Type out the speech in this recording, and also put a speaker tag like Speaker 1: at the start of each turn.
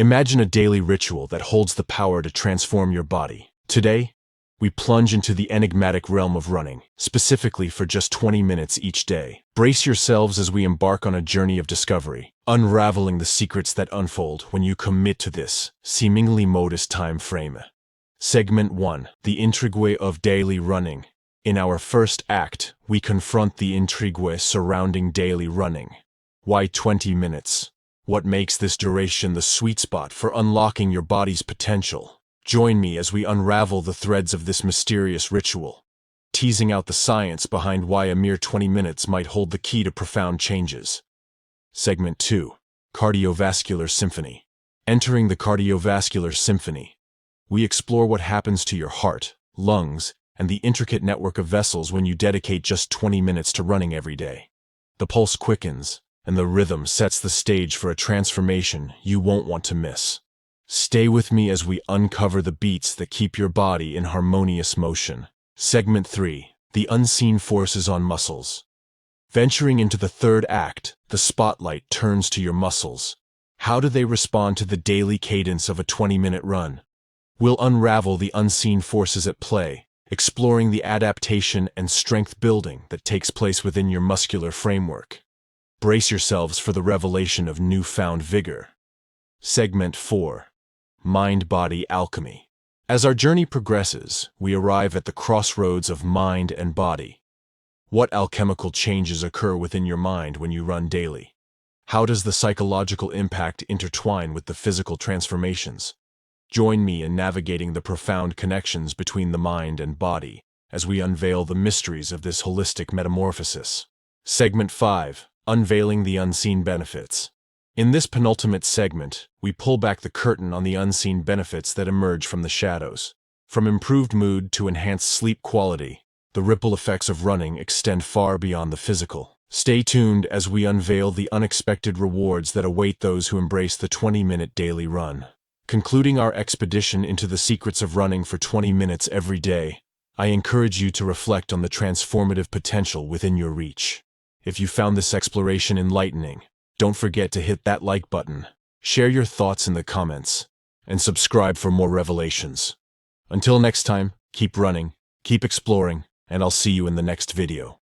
Speaker 1: Imagine a daily ritual that holds the power to transform your body. Today, we plunge into the enigmatic realm of running, specifically for just 20 minutes each day. Brace yourselves as we embark on a journey of discovery, unraveling the secrets that unfold when you commit to this seemingly modest time frame. Segment 1. The intrigue of daily running. In our first act, we confront the intrigue surrounding daily running. Why 20 minutes? What makes this duration the sweet spot for unlocking your body's potential? Join me as we unravel the threads of this mysterious ritual, teasing out the science behind why a mere 20 minutes might hold the key to profound changes. Segment 2. Cardiovascular Symphony. Entering the cardiovascular symphony, we explore what happens to your heart, lungs, and the intricate network of vessels when you dedicate just 20 minutes to running every day. The pulse quickens, and the rhythm sets the stage for a transformation you won't want to miss. Stay with me as we uncover the beats that keep your body in harmonious motion. Segment 3. The unseen forces on muscles. Venturing into the third act, the spotlight turns to your muscles. How do they respond to the daily cadence of a 20-minute run? We'll unravel the unseen forces at play, exploring the adaptation and strength building that takes place within your muscular framework. Brace yourselves for the revelation of newfound vigor. Segment 4. Mind-body alchemy. As our journey progresses, we arrive at the crossroads of mind and body. What alchemical changes occur within your mind when you run daily? How does the psychological impact intertwine with the physical transformations? Join me in navigating the profound connections between the mind and body as we unveil the mysteries of this holistic metamorphosis. Segment 5. Unveiling the unseen benefits. In this penultimate segment, we pull back the curtain on the unseen benefits that emerge from the shadows. From improved mood to enhanced sleep quality, the ripple effects of running extend far beyond the physical. Stay tuned as we unveil the unexpected rewards that await those who embrace the 20-minute daily run. Concluding our expedition into the secrets of running for 20 minutes every day, I encourage you to reflect on the transformative potential within your reach. If you found this exploration enlightening, don't forget to hit that like button, share your thoughts in the comments, and subscribe for more revelations. Until next time, keep running, keep exploring, and I'll see you in the next video.